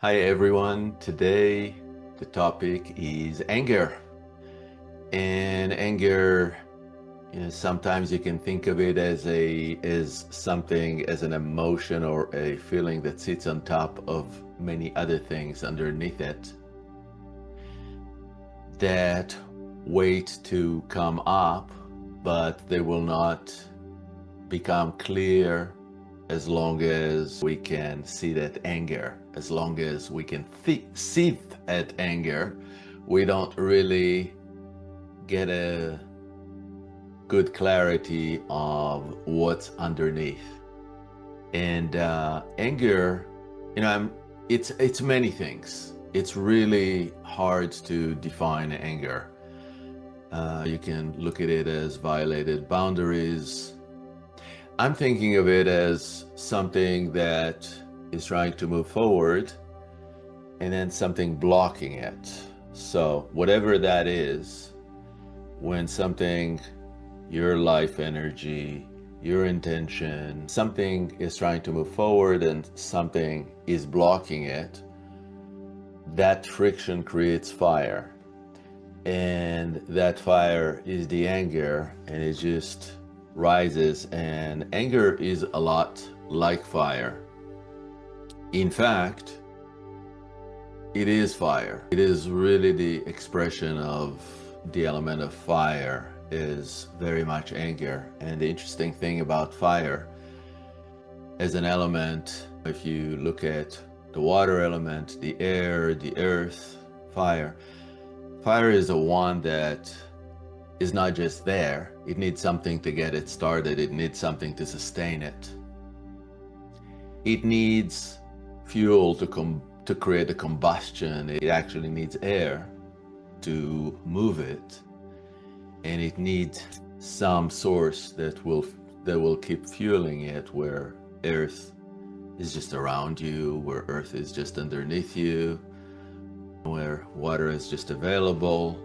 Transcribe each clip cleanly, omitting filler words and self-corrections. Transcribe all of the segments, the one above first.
Hi everyone. Today the topic is anger. And anger, sometimes you can think of it as something as an emotion or a feeling that sits on top of many other things underneath it that wait to come up, but they will not become clear as long as we can see that anger, as long as we can see at anger, we don't really get a good clarity of what's underneath. And anger, it's many things. It's really hard to define anger. You can look at it as violated boundaries. I'm thinking of it as something that is trying to move forward and then something blocking it. So whatever that is, when something, your life energy, your intention, something is trying to move forward and something is blocking it, that friction creates fire. And that fire is the anger, and it just rises. And anger is a lot like fire. In fact, it is fire. It is really the expression of the element of fire, is very much anger. And the interesting thing about fire as an element, if you look at the water element, the air, the earth, fire is the one that is not just there. It needs something to get it started. It needs something to sustain it. It needs fuel to create a combustion. It actually needs air to move it, and it needs some source that will keep fueling it, where earth is just around you, where earth is just underneath you, where water is just available.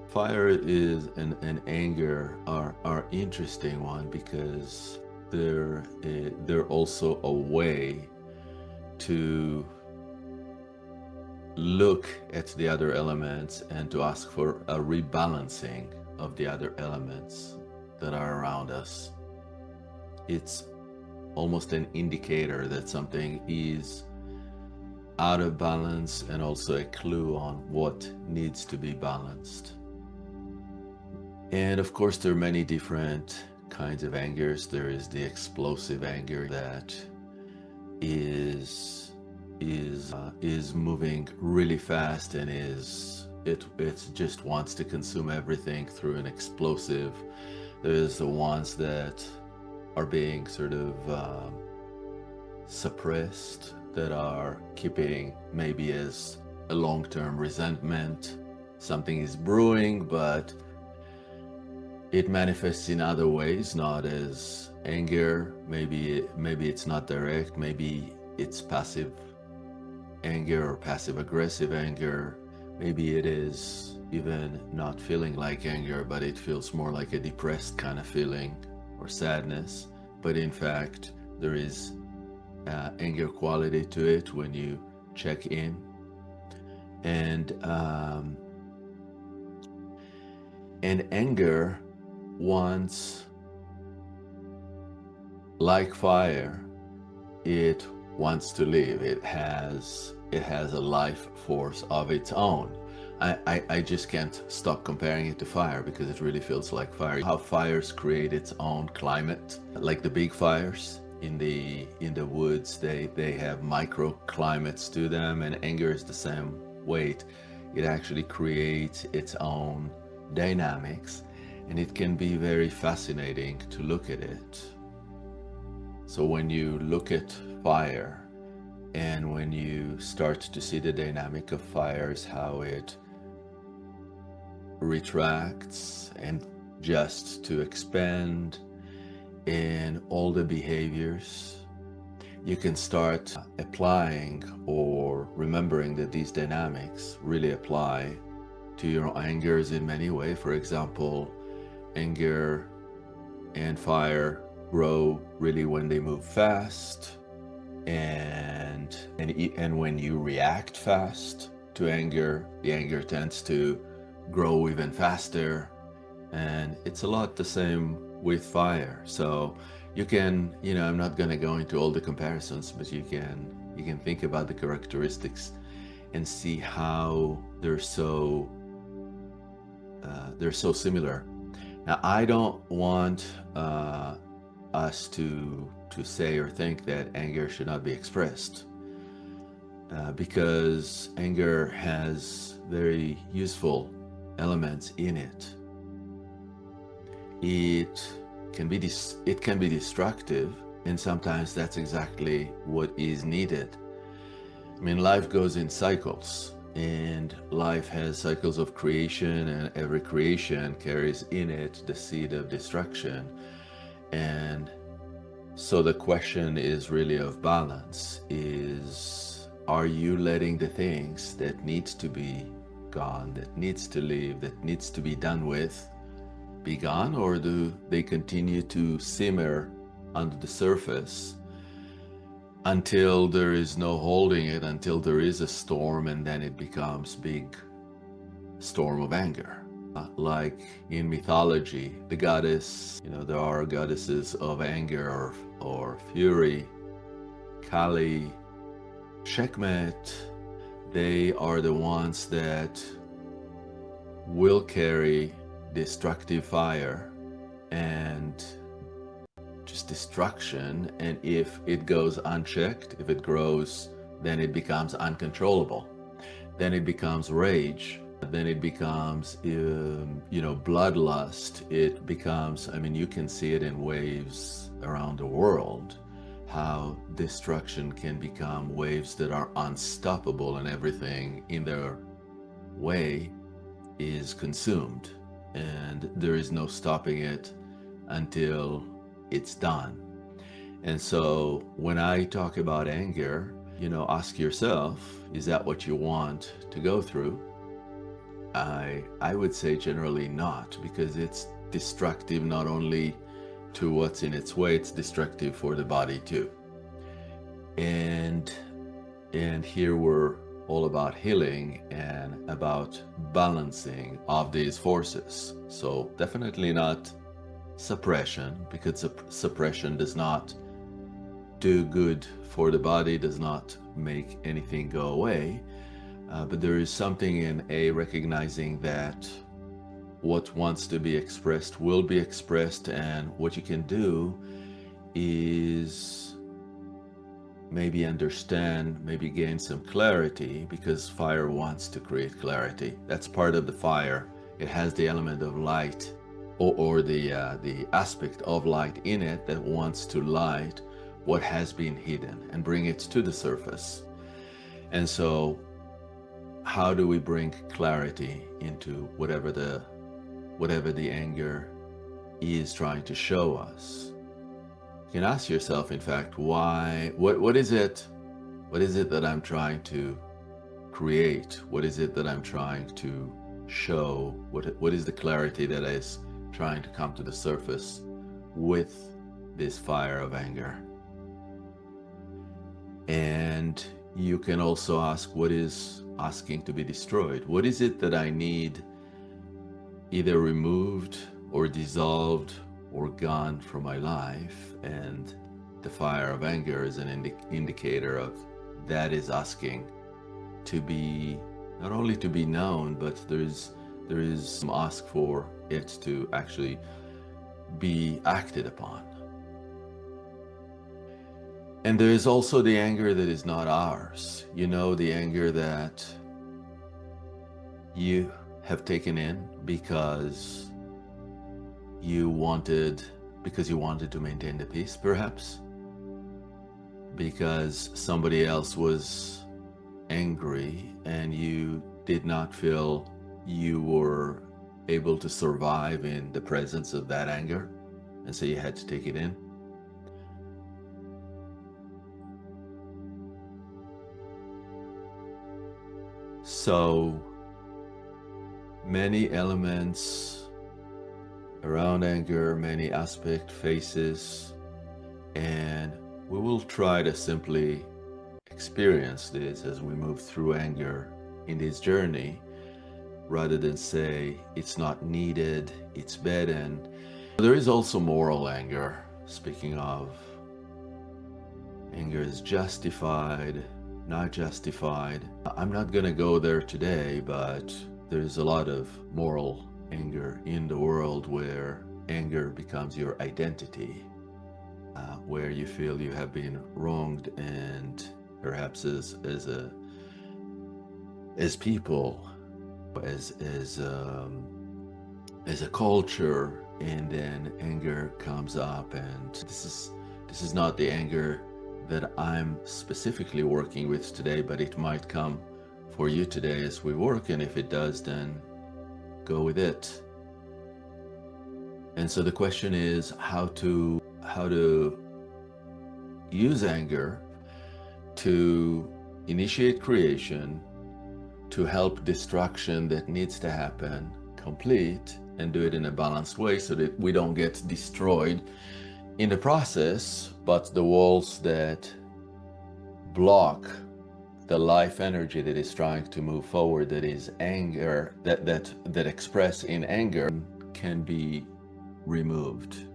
Fire is and anger are interesting one, because they're also a way to look at the other elements and to ask for a rebalancing of the other elements that are around us. It's almost an indicator that something is out of balance, and also a clue on what needs to be balanced. And of course, there are many different kinds of angers. There is the explosive anger that is moving really fast, and it just wants to consume everything through an explosive. There's the ones that are being sort of suppressed, that are keeping maybe as a long-term resentment. Something is brewing, but it manifests in other ways, not as anger. Maybe it's not direct. Maybe it's passive anger or passive aggressive anger. Maybe it is even not feeling like anger, but it feels more like a depressed kind of feeling, or sadness. But in fact, there is anger quality to it when you check in. And anger wants, like fire, it wants to live. It has a life force of its own. I just can't stop comparing it to fire, because it really feels like fire. How fires create its own climate, like the big fires in the woods, they have microclimates to them, and anger is the same way. It actually creates its own dynamics, and it can be very fascinating to look at it. So when you look at fire, and when you start to see the dynamic of fires, how it retracts and just to expand, in all the behaviors, you can start applying or remembering that these dynamics really apply to your angers in many ways. For example, anger and fire grow really when they move fast, And when you react fast to anger, the anger tends to grow even faster. And it's a lot the same with fire. So you can, I'm not going to go into all the comparisons, but you can think about the characteristics and see how they're so similar. Now, I don't want us to say or think that anger should not be expressed, because anger has very useful elements in it. It can be destructive, and sometimes that's exactly what is needed. I mean, life goes in cycles, and life has cycles of creation, and every creation carries in it the seed of destruction. And so the question is really of balance. Are you letting the things that needs to be gone, that needs to leave, that needs to be done with, be gone, or do they continue to simmer under the surface until there is no holding it, until there is a storm, and then it becomes big storm of anger? Like in mythology, the goddess, there are goddesses of anger or fury, Kali, Sekhmet. They are the ones that will carry destructive fire and just destruction. And if it goes unchecked, if it grows, then it becomes uncontrollable. Then it becomes rage. Then it becomes, bloodlust. It becomes, you can see it in waves around the world, how destruction can become waves that are unstoppable, and everything in their way is consumed, and there is no stopping it until it's done. And so when I talk about anger, ask yourself, is that what you want to go through? I would say generally not, because it's destructive not only to what's in its way, it's destructive for the body too. And here we're all about healing and about balancing of these forces. So definitely not suppression, because suppression does not do good for the body, does not make anything go away. But there is something in recognizing that what wants to be expressed will be expressed, and what you can do is maybe understand, maybe gain some clarity, because fire wants to create clarity. That's part of the fire. It has the element of light, or the aspect of light in it, that wants to light what has been hidden and bring it to the surface. And so how do we bring clarity into whatever the anger is trying to show us? You can ask yourself, in fact, what is it that I'm trying to create? What is it that I'm trying to show? What is the clarity that is trying to come to the surface with this fire of anger? And you can also ask, what is asking to be destroyed? What is it that I need either removed or dissolved or gone from my life? And the fire of anger is an indicator of that, is asking to be, not only to be known, but there is some ask for it to actually be acted upon. And there is also the anger that is not ours. The anger that you have taken in because you wanted to maintain the peace, perhaps, because somebody else was angry and you did not feel you were able to survive in the presence of that anger, and so you had to take it in. So many elements around anger, many aspect faces, and We will try to simply experience this as we move through anger in this journey, rather than say it's not needed, it's bad. And there is also moral anger. Speaking of, anger is justified, not justified. I'm not gonna go there today, but there's a lot of moral anger in the world where anger becomes your identity, where you feel you have been wronged, and perhaps as people, as a culture, and then anger comes up. And this is not the anger that I'm specifically working with today, but it might come for you today as we work, and if it does, then go with it. And so the question is how to use anger to initiate creation, to help destruction that needs to happen complete, and do it in a balanced way so that we don't get destroyed in the process, but the walls that block the life energy that is trying to move forward, that is anger, that express in anger, can be removed.